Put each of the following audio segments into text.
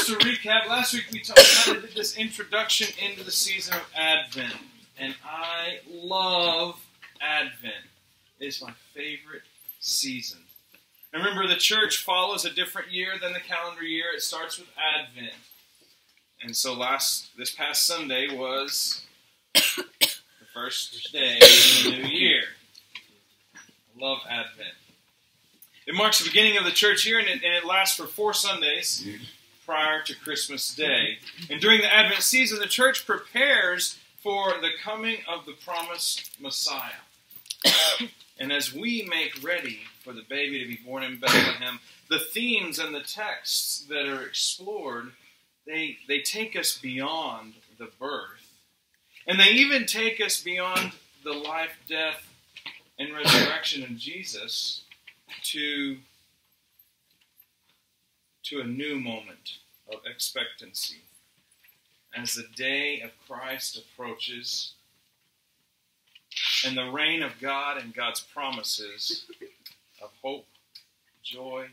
just to recap, last week we kind of did this introduction into the season of Advent. And I love Advent. It's my favorite season. And remember, the church follows a different year than the calendar year. It starts with Advent. And so this past Sunday was the first day of the new year. I love Advent. It marks the beginning of the church year, and it lasts for 4 Sundays prior to Christmas Day. And during the Advent season, the church prepares for the coming of the promised Messiah. And as we make ready for the baby to be born in Bethlehem, the themes and the texts that are explored, they take us beyond the birth. And they even take us beyond the life, death, and resurrection of Jesus to a new moment of expectancy. As the day of Christ approaches, and the reign of God and God's promises of hope, joy,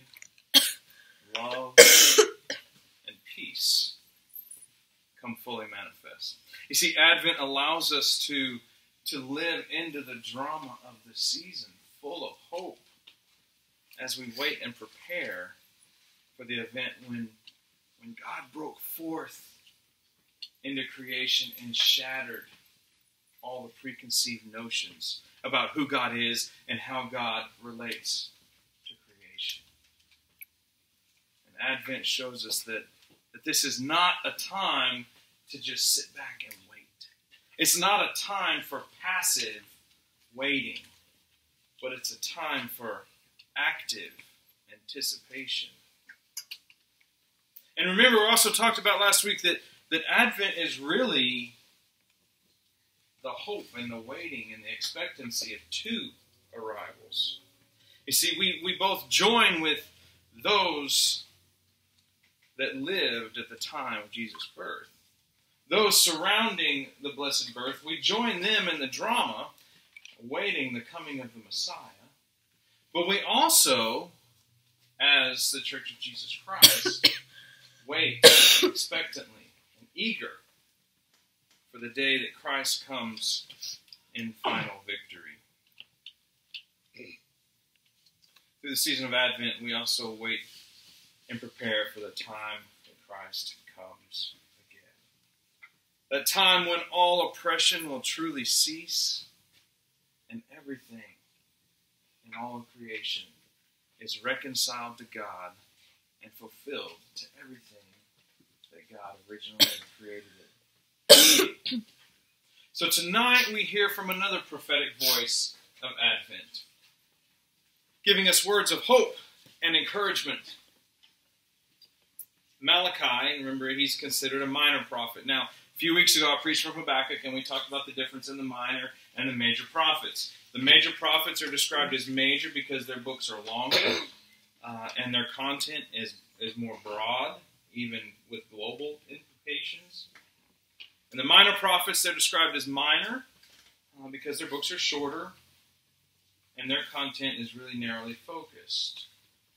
love, and peace come fully manifest. You see, Advent allows us to live into the drama of the season, full of hope, as we wait and prepare for the event when God broke forth into creation and shattered all the preconceived notions about who God is and how God relates to creation. And Advent shows us that this is not a time to just sit back and wait. It's not a time for passive waiting, but it's a time for active anticipation. And remember, we also talked about last week that Advent is really the hope and the waiting and the expectancy of 2 arrivals. You see, we both join with those that lived at the time of Jesus' birth. Those surrounding the blessed birth, we join them in the drama, awaiting the coming of the Messiah. But we also, as the Church of Jesus Christ, wait expectantly and eager for the day that Christ comes in final victory. Through the season of Advent, we also wait and prepare for the time that Christ comes again. That time when all oppression will truly cease and everything in all of creation is reconciled to God and fulfilled to everything that God originally created it. So tonight we hear from another prophetic voice of Advent, giving us words of hope and encouragement. Malachi, remember, he's considered a minor prophet. Now, a few weeks ago I preached from Habakkuk, and we talked about the difference in the minor and the major prophets. The major prophets are described as major because their books are longer, and their content is more broad, even with global implications. And the minor prophets, they're described as minor because their books are shorter and their content is really narrowly focused.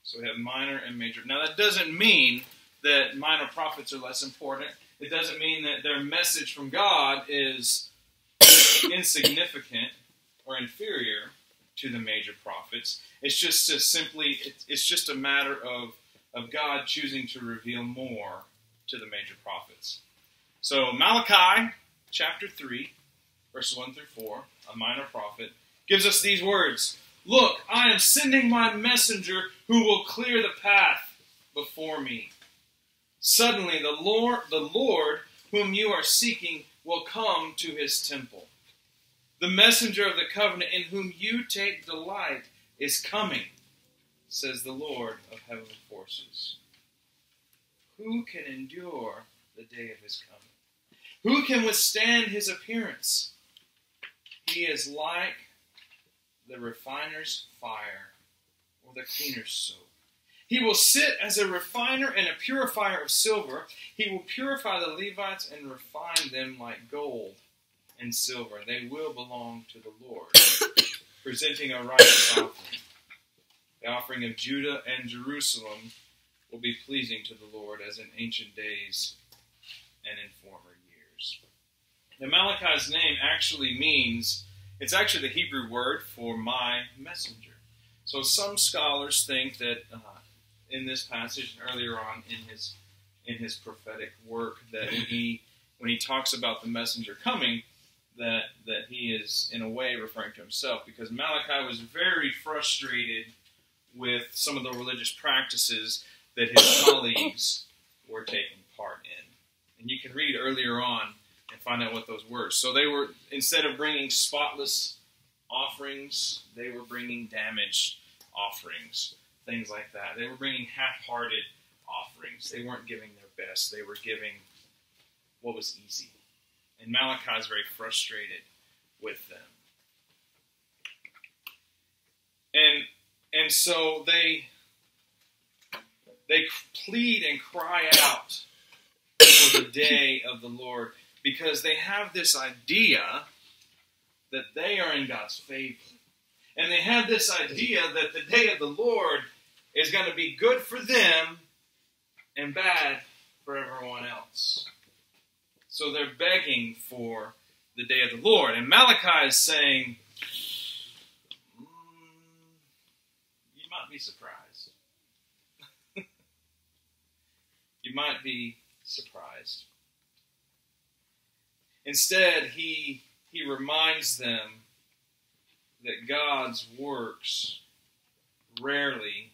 So we have minor and major. Now that doesn't mean that minor prophets are less important. It doesn't mean that their message from God is insignificant or inferior to the major prophets. It's just a matter of God choosing to reveal more to the major prophets. So Malachi, chapter 3, verses 1 through 4, a minor prophet, gives us these words. Look, I am sending my messenger who will clear the path before me. Suddenly the Lord whom you are seeking will come to his temple. The messenger of the covenant in whom you take delight is coming, says the Lord of heavenly forces. Who can endure the day of his coming? Who can withstand his appearance? He is like the refiner's fire or the cleaner's soap. He will sit as a refiner and a purifier of silver. He will purify the Levites and refine them like gold and silver. They will belong to the Lord, presenting a righteous offering. The offering of Judah and Jerusalem will be pleasing to the Lord as in ancient days and in former years. Now, Malachi's name actually means, it's actually the Hebrew word for my messenger. So some scholars think that in this passage and earlier on in his prophetic work, that when he talks about the messenger coming, that he is in a way referring to himself, because Malachi was very frustrated with some of the religious practices that his colleagues were taking part in. And you can read earlier on and find out what those were. So they were, instead of bringing spotless offerings, they were bringing damaged offerings, things like that. They were bringing half-hearted offerings. They weren't giving their best. They were giving what was easy. And Malachi is very frustrated with them. And so they plead and cry out for the day of the Lord, because they have this idea that they are in God's favor. And they have this idea that the day of the Lord is going to be good for them and bad for everyone else. So they're begging for the day of the Lord. And Malachi is saying, you might be surprised. You might be surprised. Instead, he reminds them that God's works rarely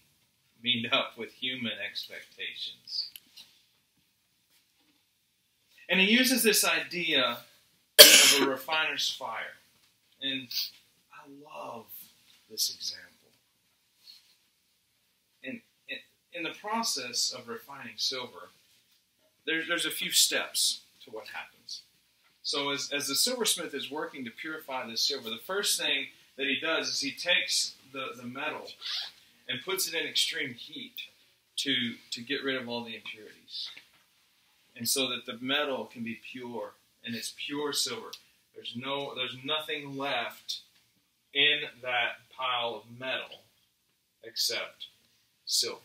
meet up with human expectations. And he uses this idea of a refiner's fire. And I love this example. And in the process of refining silver, there's a few steps to what happens. So as the silversmith is working to purify this silver, the first thing that he does is he takes the metal and puts it in extreme heat to get rid of all the impurities. And so that the metal can be pure, and it's pure silver. There's nothing left in that pile of metal except silver.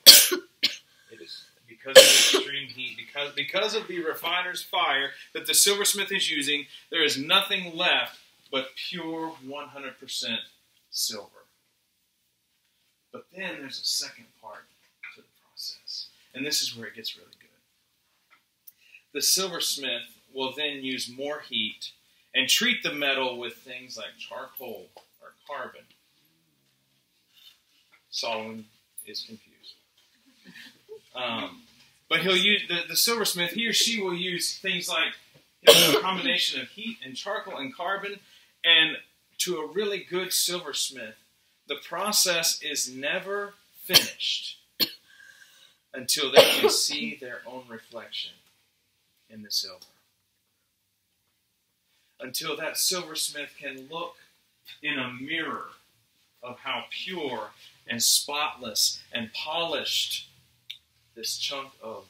It is because of the extreme heat, because of the refiner's fire that the silversmith is using, there is nothing left but pure 100% silver. But then there's a second part to the process. And this is where it gets really good. The silversmith will then use more heat and treat the metal with things like charcoal or carbon. Solomon is confused. But he'll use the silversmith, he or she will use things like a combination of heat and charcoal and carbon. And to a really good silversmith, the process is never finished until they can see their own reflection in the silver. Until that silversmith can look in a mirror of how pure and spotless and polished this chunk of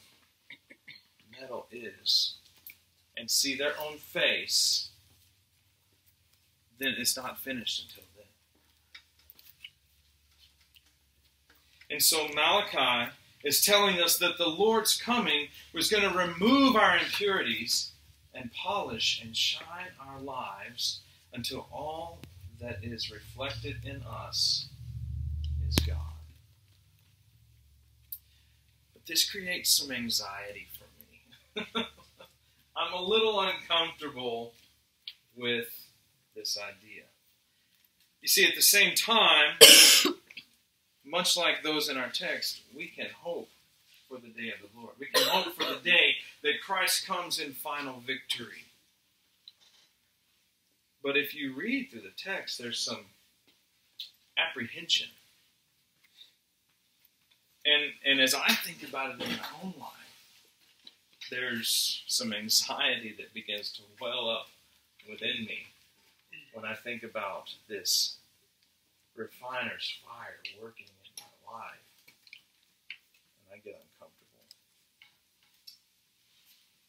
metal is, and see their own face, then it's not finished until then. And so Malachi is telling us that the Lord's coming was going to remove our impurities and polish and shine our lives until all that is reflected in us is God. But this creates some anxiety for me. I'm a little uncomfortable with this idea. You see, at the same time, much like those in our text, we can hope for the day of the Lord. We can hope for the day that Christ comes in final victory. But if you read through the text, there's some apprehension. And as I think about it in my own life, there's some anxiety that begins to well up within me when I think about this refiner's fire working in my life. And I get uncomfortable.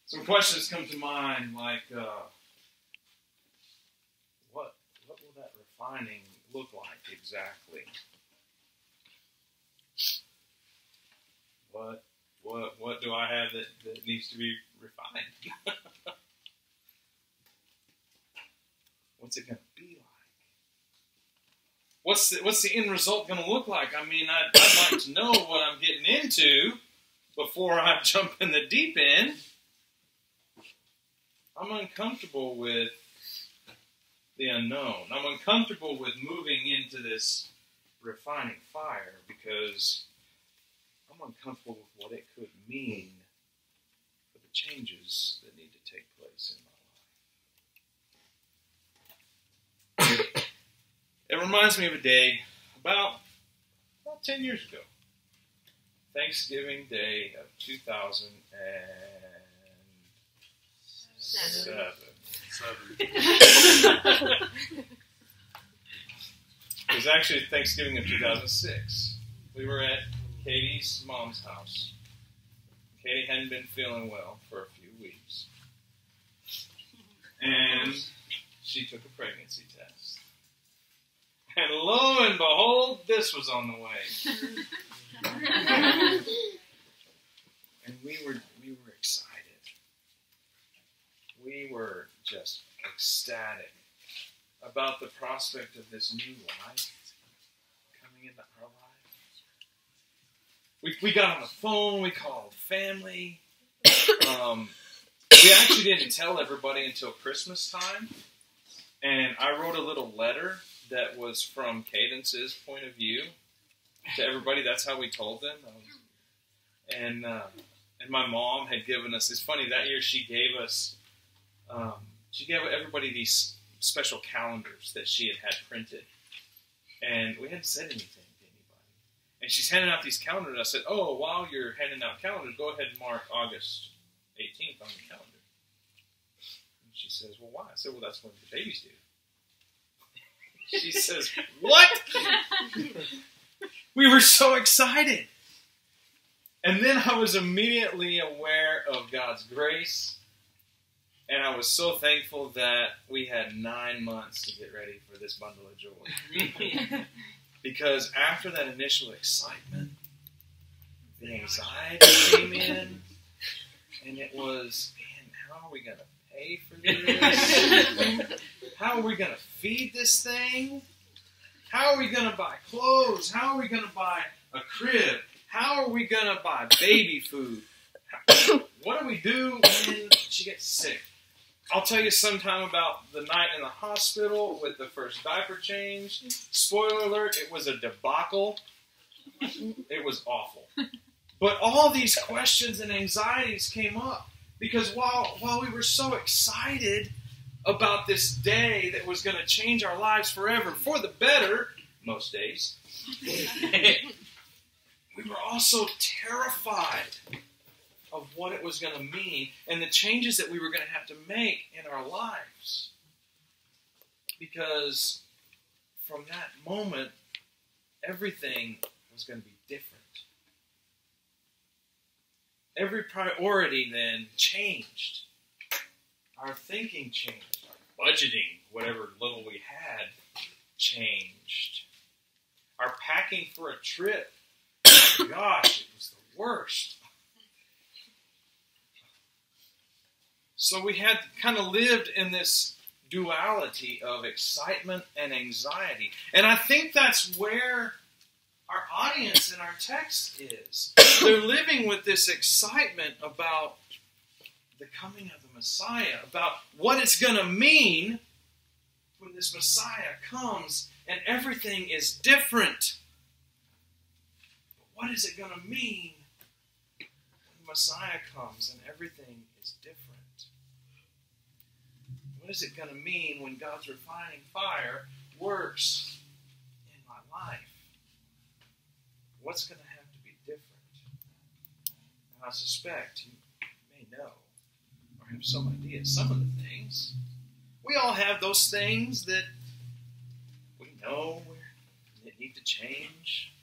Some questions come to mind like, what will that refining look like exactly? What what do I have that needs to be refined? What's it going to be like? What's the end result going to look like? I mean, I'd like to know what I'm getting into before I jump in the deep end. I'm uncomfortable with the unknown. I'm uncomfortable with moving into this refining fire because I'm uncomfortable with what it could mean for the changes that need to take place in my life. It reminds me of a day about 10 years ago. Thanksgiving Day of 2007. It was actually Thanksgiving of 2006. We were at Katie's mom's house. Katie hadn't been feeling well for a few weeks. And she took a pregnancy test. And lo and behold, this was on the way. And we were excited. We were just ecstatic about the prospect of this new life coming into our lives. We got on the phone, we called family. We actually didn't tell everybody until Christmas time. And I wrote a little letter that was from Cadence's point of view to everybody. That's how we told them. And my mom had given us, it's funny, that year she gave everybody these special calendars that she had printed. And we hadn't said anything to anybody. And she's handing out these calendars. I said, oh, while you're handing out calendars, go ahead and mark August 18th on the calendar. And she says, well, why? I said, well, that's when the babies do. She says, what? We were so excited. And then I was immediately aware of God's grace. And I was so thankful that we had 9 months to get ready for this bundle of joy. Because after that initial excitement, the anxiety came in. And it was, man, how are we going to pay for this? How are we going to feed this thing? How are we going to buy clothes? How are we going to buy a crib? How are we going to buy baby food? What do we do when she gets sick? I'll tell you sometime about the night in the hospital with the first diaper change. Spoiler alert, it was a debacle. It was awful. But all these questions and anxieties came up because while we were so excited about this day that was going to change our lives forever, for the better, most days, we were also terrified of what it was going to mean and the changes that we were going to have to make in our lives. Because from that moment, everything was going to be different. Every priority then changed. Our thinking changed. Our budgeting, whatever little we had, changed. Our packing for a trip, oh my gosh, it was the worst. So we had kind of lived in this duality of excitement and anxiety. And I think that's where our audience in our text is. They're living with this excitement about the coming of the Messiah, about what it's going to mean when this Messiah comes and everything is different. But what is it going to mean when the Messiah comes and everything is different? What is it going to mean when God's refining fire works in my life? What's going to have to be different? And I suspect you may know or have some idea some of the things. We all have those things that we know that need to change.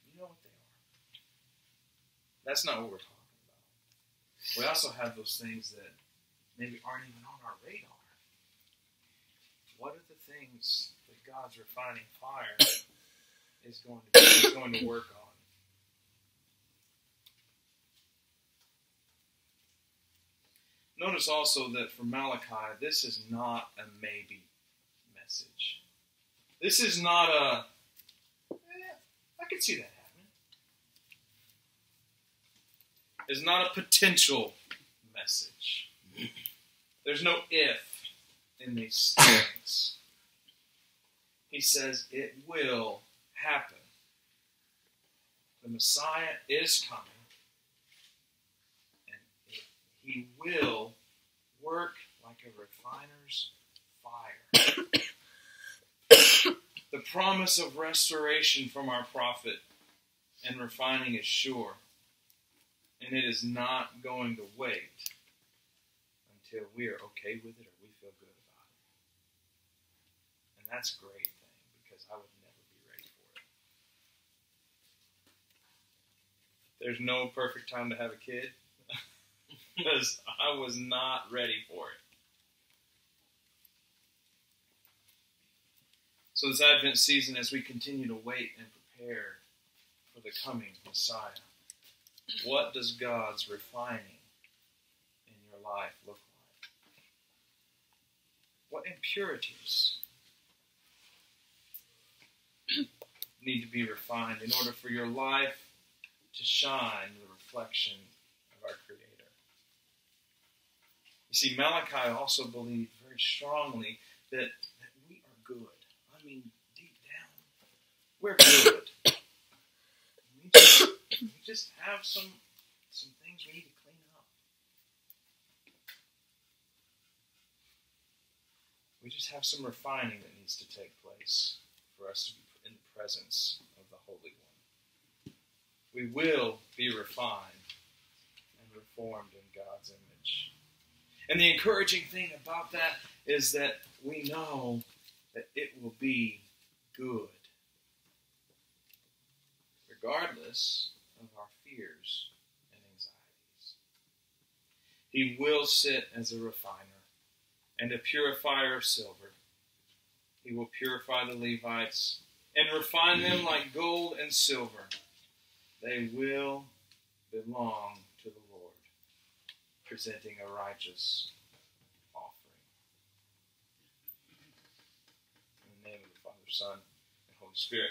You know what they are. That's not what we're talking about. We also have those things that maybe aren't even on our radar. What are the things that God's refining fire is going to work on notice also that for Malachi, this is not a maybe message. This is not a, I can see that happening. It's not a potential message. There's no if in these things. He says it will happen. The Messiah is coming. And he will work like a refiner's fire. The promise of restoration from our prophet and refining is sure. And it is not going to wait until we are okay with it or we feel good about it. And that's a great thing, because I would never be ready for it. There's no perfect time to have a kid, because I was not ready for it. So this Advent season, as we continue to wait and prepare for the coming Messiah, what does God's refining in your life look like? What impurities need to be refined in order for your life to shine the reflection of our Creator? You see, Malachi also believed very strongly that we are good. I mean, deep down, we're good. We just have some things we need to clean up. We just have some refining that needs to take place for us to be in the presence of the Holy One. We will be refined and reformed in God's image. And the encouraging thing about that is that we know that it will be good, regardless of our fears and anxieties. He will sit as a refiner and a purifier of silver. He will purify the Levites and refine them like gold and silver. They will belong to the Lord, presenting a righteous offering. In the name of the Father, Son, and Holy Spirit.